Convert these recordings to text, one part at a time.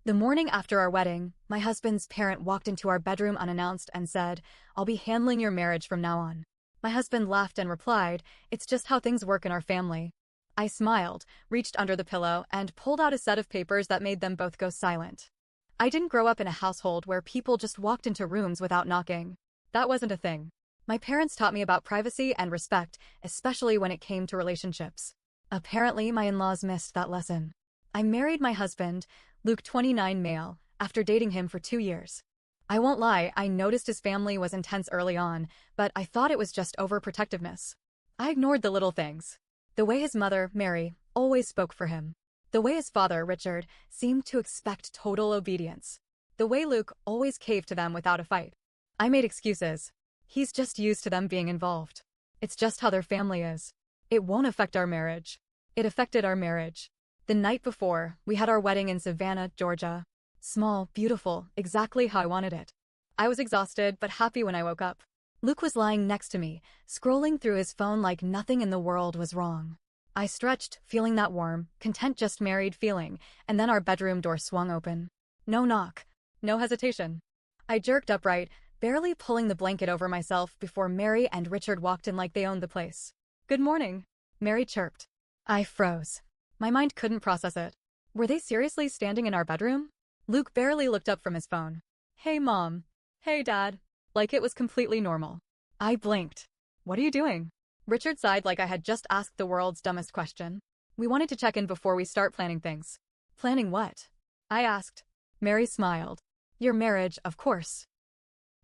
The morning after our wedding, my husband's parent walked into our bedroom unannounced and said, "I'll be handling your marriage from now on." My husband laughed and replied, "It's just how things work in our family." I smiled, reached under the pillow, and pulled out a set of papers that made them both go silent. I didn't grow up in a household where people just walked into rooms without knocking. That wasn't a thing. My parents taught me about privacy and respect, especially when it came to relationships. Apparently, my in-laws missed that lesson. I married my husband, Luke 29 male, after dating him for 2 years. I won't lie, I noticed his family was intense early on, but I thought it was just overprotectiveness. I ignored the little things. The way his mother, Mary, always spoke for him. The way his father, Richard, seemed to expect total obedience. The way Luke always caved to them without a fight. I made excuses. He's just used to them being involved. It's just how their family is. It won't affect our marriage. It affected our marriage. The night before, we had our wedding in Savannah, Georgia. Small, beautiful, exactly how I wanted it. I was exhausted but happy when I woke up. Luke was lying next to me, scrolling through his phone like nothing in the world was wrong. I stretched, feeling that warm, content just married feeling, and then our bedroom door swung open. No knock. No hesitation. I jerked upright, barely pulling the blanket over myself before Mary and Richard walked in like they owned the place. "Good morning," Mary chirped. I froze. My mind couldn't process it. Were they seriously standing in our bedroom? Luke barely looked up from his phone. "Hey, Mom." "Hey, Dad." Like it was completely normal. I blinked. "What are you doing?" Richard sighed like I had just asked the world's dumbest question. "We wanted to check in before we start planning things." "Planning what?" I asked. Mary smiled. "Your marriage, of course."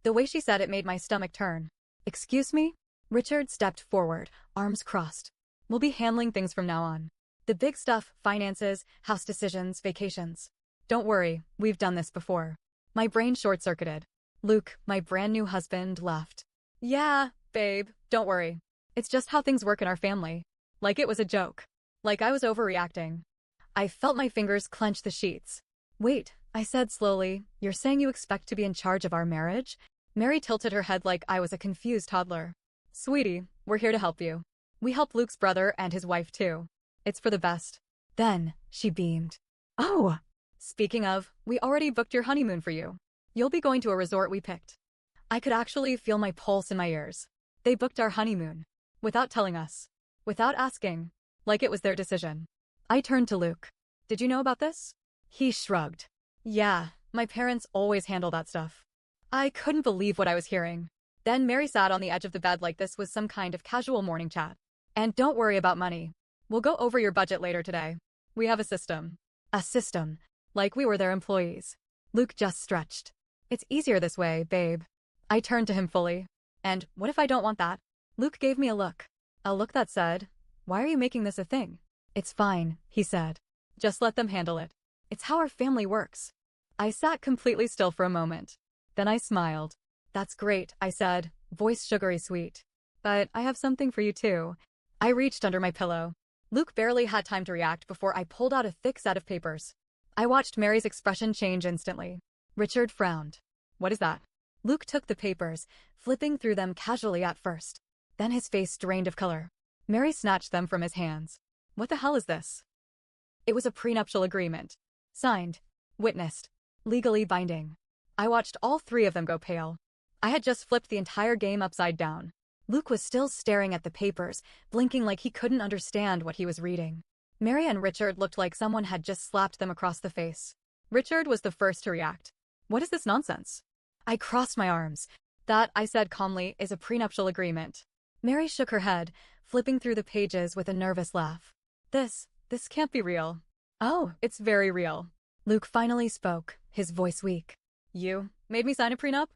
The way she said it made my stomach turn. "Excuse me?" Richard stepped forward, arms crossed. "We'll be handling things from now on. The big stuff, finances, house decisions, vacations. Don't worry, we've done this before." My brain short-circuited. Luke, my brand new husband, laughed. "Yeah, babe, don't worry. It's just how things work in our family." Like it was a joke. Like I was overreacting. I felt my fingers clench the sheets. "Wait," I said slowly, "you're saying you expect to be in charge of our marriage?" Mary tilted her head like I was a confused toddler. "Sweetie, we're here to help you. We help Luke's brother and his wife too. It's for the best." Then, she beamed. "Oh! Speaking of, we already booked your honeymoon for you. You'll be going to a resort we picked." I could actually feel my pulse in my ears. They booked our honeymoon. Without telling us. Without asking. Like it was their decision. I turned to Luke. "Did you know about this?" He shrugged. "Yeah, my parents always handle that stuff." I couldn't believe what I was hearing. Then Mary sat on the edge of the bed like this was some kind of casual morning chat. "And don't worry about money. We'll go over your budget later today. We have a system." A system. Like we were their employees. Luke just stretched. "It's easier this way, babe." I turned to him fully. "And what if I don't want that?" Luke gave me a look. A look that said, "Why are you making this a thing?" "It's fine," he said. "Just let them handle it. It's how our family works." I sat completely still for a moment. Then I smiled. "That's great," I said, voice sugary sweet. "But I have something for you too." I reached under my pillow. Luke barely had time to react before I pulled out a thick set of papers. I watched Mary's expression change instantly. Richard frowned. "What is that?" Luke took the papers, flipping through them casually at first. Then his face drained of color. Mary snatched them from his hands. "What the hell is this?" It was a prenuptial agreement. Signed. Witnessed. Legally binding. I watched all three of them go pale. I had just flipped the entire game upside down. Luke was still staring at the papers, blinking like he couldn't understand what he was reading. Mary and Richard looked like someone had just slapped them across the face. Richard was the first to react. "What is this nonsense?" I crossed my arms. "That," I said calmly, "is a prenuptial agreement." Mary shook her head, flipping through the pages with a nervous laugh. This can't be real." "Oh, it's very real." Luke finally spoke, his voice weak. "You made me sign a prenup?"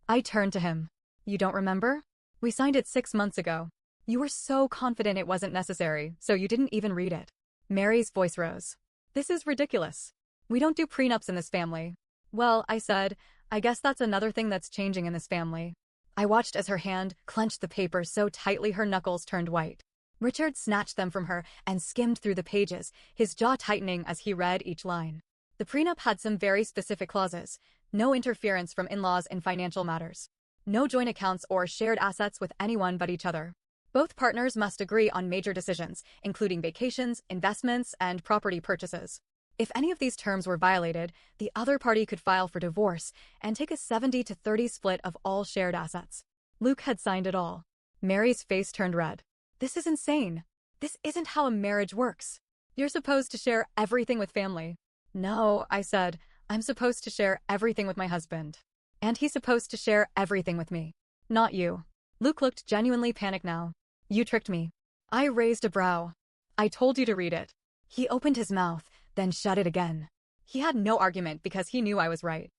I turned to him. "You don't remember? We signed it 6 months ago. You were so confident it wasn't necessary, so you didn't even read it." Mary's voice rose. "This is ridiculous. We don't do prenups in this family." "Well," I said, "I guess that's another thing that's changing in this family." I watched as her hand clenched the paper so tightly her knuckles turned white. Richard snatched them from her and skimmed through the pages, his jaw tightening as he read each line. The prenup had some very specific clauses. No interference from in-laws in financial matters. No joint accounts or shared assets with anyone but each other. Both partners must agree on major decisions, including vacations, investments, and property purchases. If any of these terms were violated, the other party could file for divorce and take a 70-30 split of all shared assets. Luke had signed it all. Mary's face turned red. This is insane. This isn't how a marriage works. You're supposed to share everything with family. No, I said. I'm supposed to share everything with my husband. And he's supposed to share everything with me. Not you. Luke looked genuinely panicked now. You tricked me. I raised a brow. I told you to read it. He opened his mouth, then shut it again. He had no argument because he knew I was right.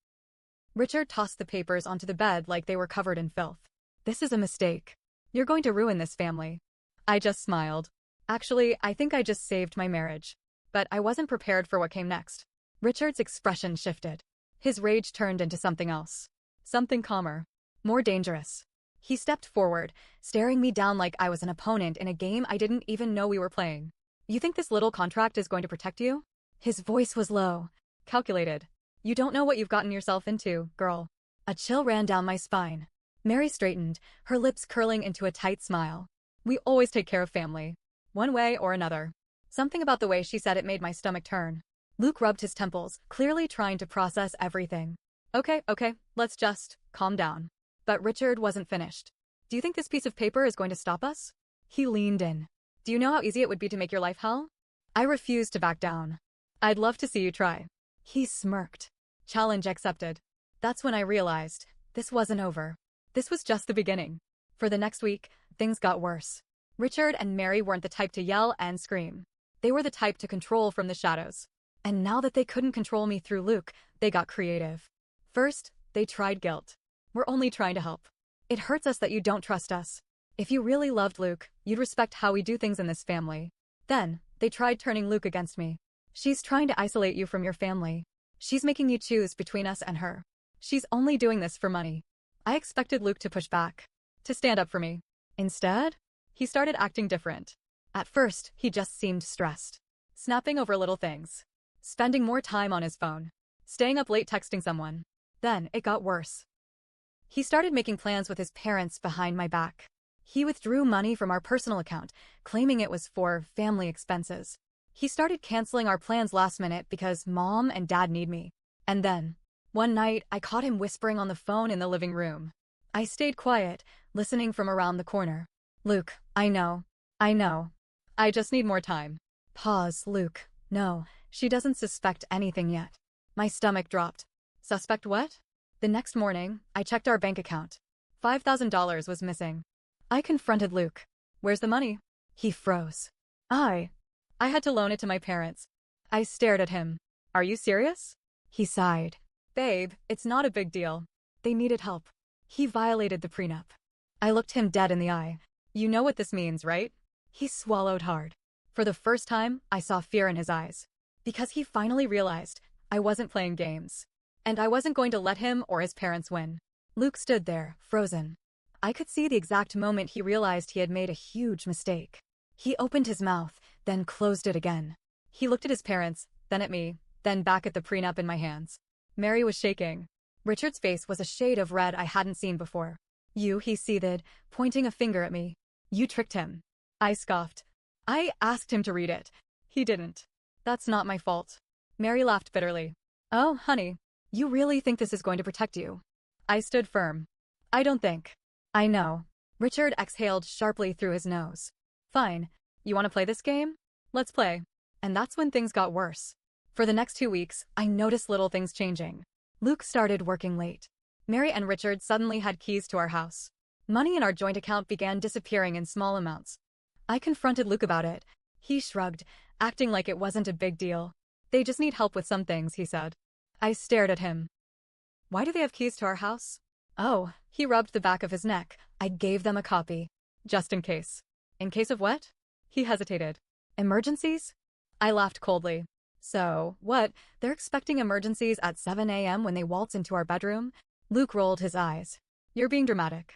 Richard tossed the papers onto the bed like they were covered in filth. This is a mistake. You're going to ruin this family. I just smiled. Actually, I think I just saved my marriage. But I wasn't prepared for what came next. Richard's expression shifted. His rage turned into something else. Something calmer. More dangerous. He stepped forward, staring me down like I was an opponent in a game I didn't even know we were playing. You think this little contract is going to protect you? His voice was low, calculated. You don't know what you've gotten yourself into, girl. A chill ran down my spine. Mary straightened, her lips curling into a tight smile. We always take care of family. One way or another. Something about the way she said it made my stomach turn. Luke rubbed his temples, clearly trying to process everything. Okay, let's just calm down. But Richard wasn't finished. Do you think this piece of paper is going to stop us? He leaned in. Do you know how easy it would be to make your life hell? I refused to back down. I'd love to see you try. He smirked. Challenge accepted. That's when I realized this wasn't over. This was just the beginning. For the next week, things got worse. Richard and Mary weren't the type to yell and scream. They were the type to control from the shadows. And now that they couldn't control me through Luke, they got creative. First, they tried guilt. We're only trying to help. It hurts us that you don't trust us. If you really loved Luke, you'd respect how we do things in this family. Then, they tried turning Luke against me. She's trying to isolate you from your family. She's making you choose between us and her. She's only doing this for money. I expected Luke to push back, to stand up for me. Instead, he started acting different. At first, he just seemed stressed. Snapping over little things. Spending more time on his phone. Staying up late texting someone. Then, it got worse. He started making plans with his parents behind my back. He withdrew money from our personal account, claiming it was for family expenses. He started canceling our plans last minute because Mom and Dad need me. And then, one night, I caught him whispering on the phone in the living room. I stayed quiet, listening from around the corner. Luke, I know. I just need more time. Pause, Luke. No, she doesn't suspect anything yet. My stomach dropped. Suspect what? The next morning, I checked our bank account. $5,000 was missing. I confronted Luke. Where's the money? He froze. I had to loan it to my parents. I stared at him. Are you serious? He sighed. Babe, it's not a big deal. They needed help. He violated the prenup. I looked him dead in the eye. You know what this means, right? He swallowed hard. For the first time, I saw fear in his eyes. Because he finally realized I wasn't playing games. And I wasn't going to let him or his parents win. Luke stood there, frozen. I could see the exact moment he realized he had made a huge mistake. He opened his mouth, then closed it again. He looked at his parents, then at me, then back at the prenup in my hands. Mary was shaking. Richard's face was a shade of red I hadn't seen before. You, he seethed, pointing a finger at me. You tricked him. I scoffed. I asked him to read it. He didn't. That's not my fault. Mary laughed bitterly. Oh, honey, you really think this is going to protect you? I stood firm. I don't think. I know. Richard exhaled sharply through his nose. Fine. You want to play this game? Let's play. And that's when things got worse. For the next 2 weeks, I noticed little things changing. Luke started working late. Mary and Richard suddenly had keys to our house. Money in our joint account began disappearing in small amounts. I confronted Luke about it. He shrugged, acting like it wasn't a big deal. They just need help with some things, he said. I stared at him. Why do they have keys to our house? Oh, he rubbed the back of his neck. I gave them a copy. Just in case. In case of what? He hesitated. Emergencies? I laughed coldly. So, what? They're expecting emergencies at 7 a.m. when they waltz into our bedroom? Luke rolled his eyes. You're being dramatic.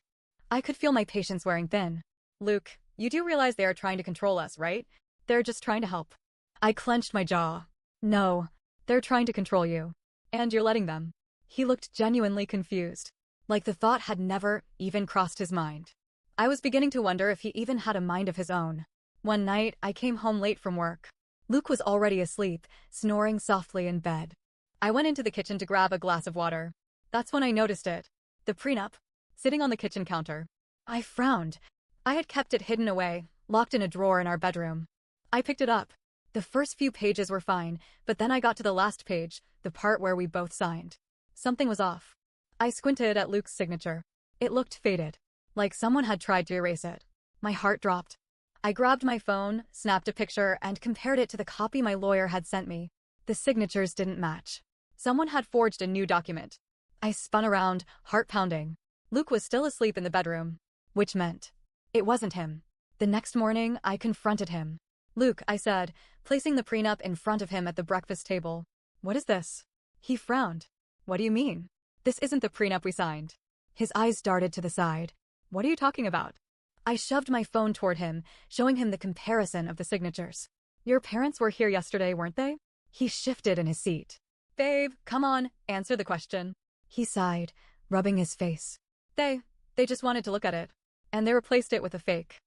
I could feel my patience wearing thin. Luke, you do realize they are trying to control us, right? They're just trying to help. I clenched my jaw. No, they're trying to control you. And you're letting them. He looked genuinely confused. Like the thought had never even crossed his mind. I was beginning to wonder if he even had a mind of his own. One night, I came home late from work. Luke was already asleep, snoring softly in bed. I went into the kitchen to grab a glass of water. That's when I noticed it. The prenup, sitting on the kitchen counter. I frowned. I had kept it hidden away, locked in a drawer in our bedroom. I picked it up. The first few pages were fine, but then I got to the last page, the part where we both signed. Something was off. I squinted at Luke's signature. It looked faded, like someone had tried to erase it. My heart dropped. I grabbed my phone, snapped a picture, and compared it to the copy my lawyer had sent me. The signatures didn't match. Someone had forged a new document. I spun around, heart pounding. Luke was still asleep in the bedroom, which meant it wasn't him. The next morning, I confronted him. "Luke," I said, placing the prenup in front of him at the breakfast table. "What is this?" He frowned. "What do you mean? This isn't the prenup we signed." His eyes darted to the side. "What are you talking about?" I shoved my phone toward him, showing him the comparison of the signatures. "Your parents were here yesterday, weren't they?" He shifted in his seat. "Babe, come on, answer the question." He sighed, rubbing his face. They just wanted to look at it. And they replaced it with a fake."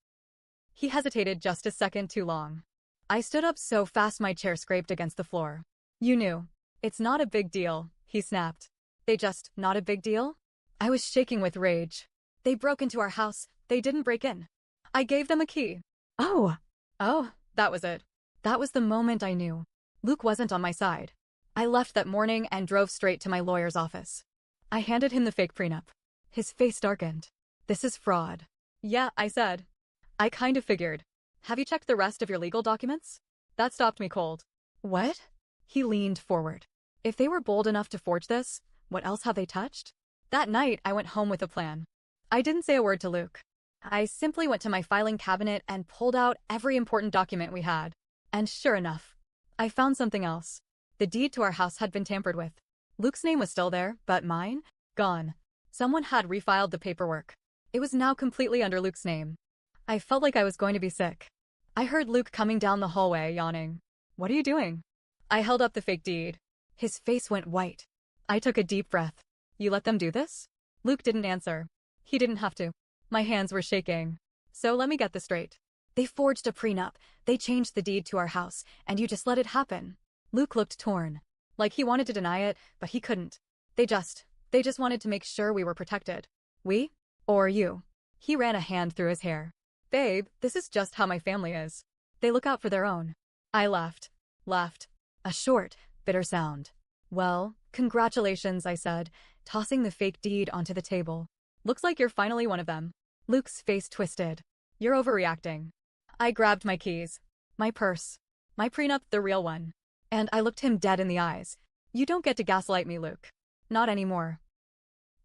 He hesitated just a second too long. I stood up so fast my chair scraped against the floor. "You knew. It's not a big deal," he snapped. Not a big deal?" I was shaking with rage. "They broke into our house. They didn't break in. I gave them a key." Oh, that was it. That was the moment I knew. Luke wasn't on my side. I left that morning and drove straight to my lawyer's office. I handed him the fake prenup. His face darkened. "This is fraud." "Yeah," I said. "I kind of figured. Have you checked the rest of your legal documents?" That stopped me cold. "What?" He leaned forward. "If they were bold enough to forge this, what else have they touched?" That night, I went home with a plan. I didn't say a word to Luke. I simply went to my filing cabinet and pulled out every important document we had. And sure enough, I found something else. The deed to our house had been tampered with. Luke's name was still there, but mine? Gone. Someone had refiled the paperwork. It was now completely under Luke's name. I felt like I was going to be sick. I heard Luke coming down the hallway, yawning. "What are you doing?" I held up the fake deed. His face went white. I took a deep breath. "You let them do this?" Luke didn't answer. He didn't have to. My hands were shaking. "So let me get this straight. They forged a prenup, they changed the deed to our house, and you just let it happen." Luke looked torn. Like he wanted to deny it, but he couldn't. They just wanted to make sure we were protected. "We? Or you?" He ran a hand through his hair. "Babe, this is just how my family is. They look out for their own." I laughed. A short, bitter sound. "Well, congratulations," I said, tossing the fake deed onto the table. "Looks like you're finally one of them." Luke's face twisted. "You're overreacting." I grabbed my keys. My purse. My prenup, the real one. And I looked him dead in the eyes. "You don't get to gaslight me, Luke. Not anymore."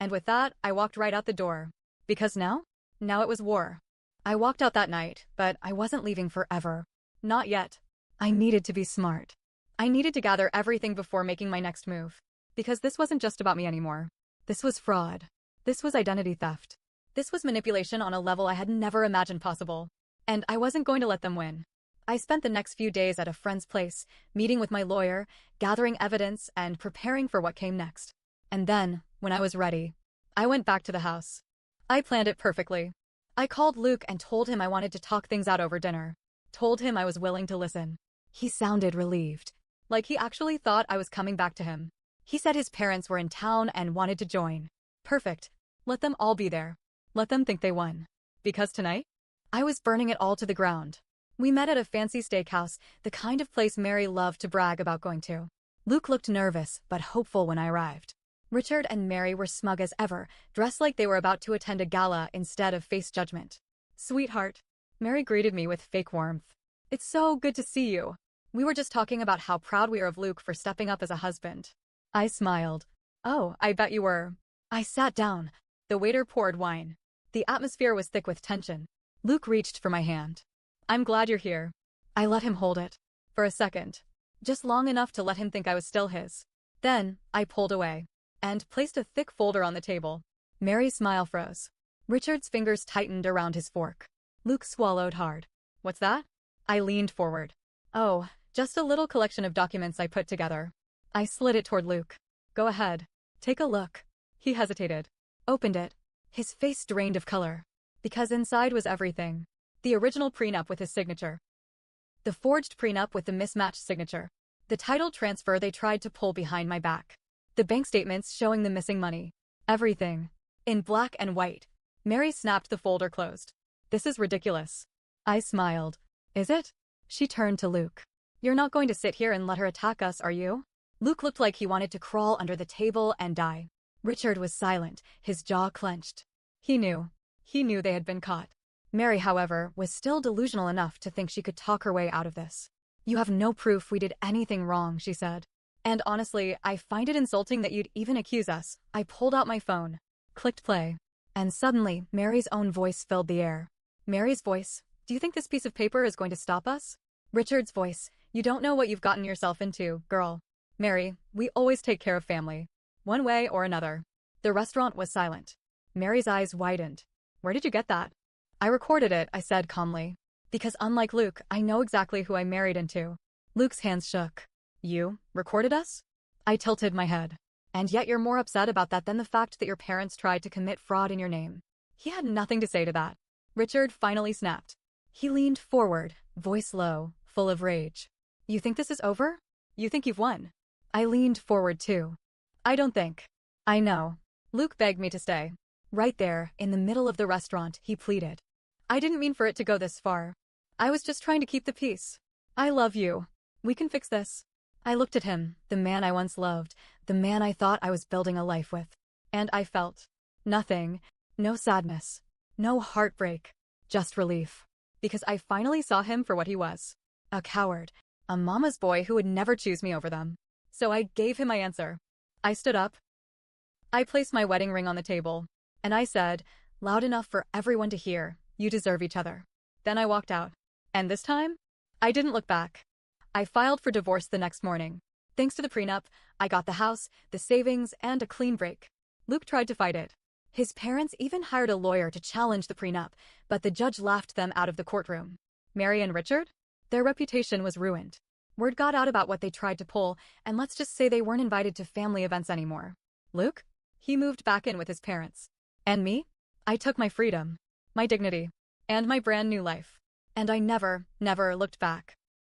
And with that, I walked right out the door. Because now it was war. I walked out that night, but I wasn't leaving forever. Not yet. I needed to be smart. I needed to gather everything before making my next move. Because this wasn't just about me anymore. This was fraud. This was identity theft. This was manipulation on a level I had never imagined possible. And I wasn't going to let them win. I spent the next few days at a friend's place, meeting with my lawyer, gathering evidence, and preparing for what came next. And then, when I was ready, I went back to the house. I planned it perfectly. I called Luke and told him I wanted to talk things out over dinner. Told him I was willing to listen. He sounded relieved. Like he actually thought I was coming back to him. He said his parents were in town and wanted to join. Perfect. Let them all be there. Let them think they won. Because tonight, I was burning it all to the ground. We met at a fancy steakhouse, the kind of place Mary loved to brag about going to. Luke looked nervous, but hopeful when I arrived. Richard and Mary were smug as ever, dressed like they were about to attend a gala instead of face judgment. "Sweetheart." Mary greeted me with fake warmth. "It's so good to see you. We were just talking about how proud we are of Luke for stepping up as a husband." I smiled. "Oh, I bet you were." I sat down. The waiter poured wine. The atmosphere was thick with tension. Luke reached for my hand. "I'm glad you're here." I let him hold it. For a second. Just long enough to let him think I was still his. Then, I pulled away. And placed a thick folder on the table. Mary's smile froze. Richard's fingers tightened around his fork. Luke swallowed hard. "What's that?" I leaned forward. "Oh, just a little collection of documents I put together." I slid it toward Luke. "Go ahead. Take a look." He hesitated. Opened it. His face drained of color. Because inside was everything. The original prenup with his signature. The forged prenup with the mismatched signature. The title transfer they tried to pull behind my back. The bank statements showing the missing money. Everything. In black and white. Mary snapped the folder closed. This is ridiculous. I smiled. Is it? She turned to Luke. You're not going to sit here and let her attack us, are you? Luke looked like he wanted to crawl under the table and die. Richard was silent, his jaw clenched. He knew. He knew they had been caught. Mary, however, was still delusional enough to think she could talk her way out of this. You have no proof we did anything wrong, she said. And honestly, I find it insulting that you'd even accuse us. I pulled out my phone. Clicked play. And suddenly, Mary's own voice filled the air. Mary's voice. Do you think this piece of paper is going to stop us? Richard's voice. You don't know what you've gotten yourself into, girl. Mary, we always take care of family. One way or another. The restaurant was silent. Mary's eyes widened. Where did you get that? I recorded it, I said calmly. Because unlike Luke, I know exactly who I married into. Luke's hands shook. You recorded us? I tilted my head. And yet you're more upset about that than the fact that your parents tried to commit fraud in your name. He had nothing to say to that. Richard finally snapped. He leaned forward, voice low, full of rage. You think this is over? You think you've won? I leaned forward too. I don't think. I know. Luke begged me to stay. Right there, in the middle of the restaurant, he pleaded. I didn't mean for it to go this far. I was just trying to keep the peace. I love you. We can fix this. I looked at him, the man I once loved, the man I thought I was building a life with. And I felt nothing, no sadness, no heartbreak, just relief. Because I finally saw him for what he was. A coward, a mama's boy who would never choose me over them. So I gave him my answer. I stood up. I placed my wedding ring on the table. And I said, loud enough for everyone to hear, you deserve each other. Then I walked out. And this time, I didn't look back. I filed for divorce the next morning. Thanks to the prenup, I got the house, the savings, and a clean break. Luke tried to fight it. His parents even hired a lawyer to challenge the prenup, but the judge laughed them out of the courtroom. Mary and Richard? Their reputation was ruined. Word got out about what they tried to pull, and let's just say they weren't invited to family events anymore. Luke? He moved back in with his parents. And me? I took my freedom, my dignity, and my brand new life. And I never, never looked back.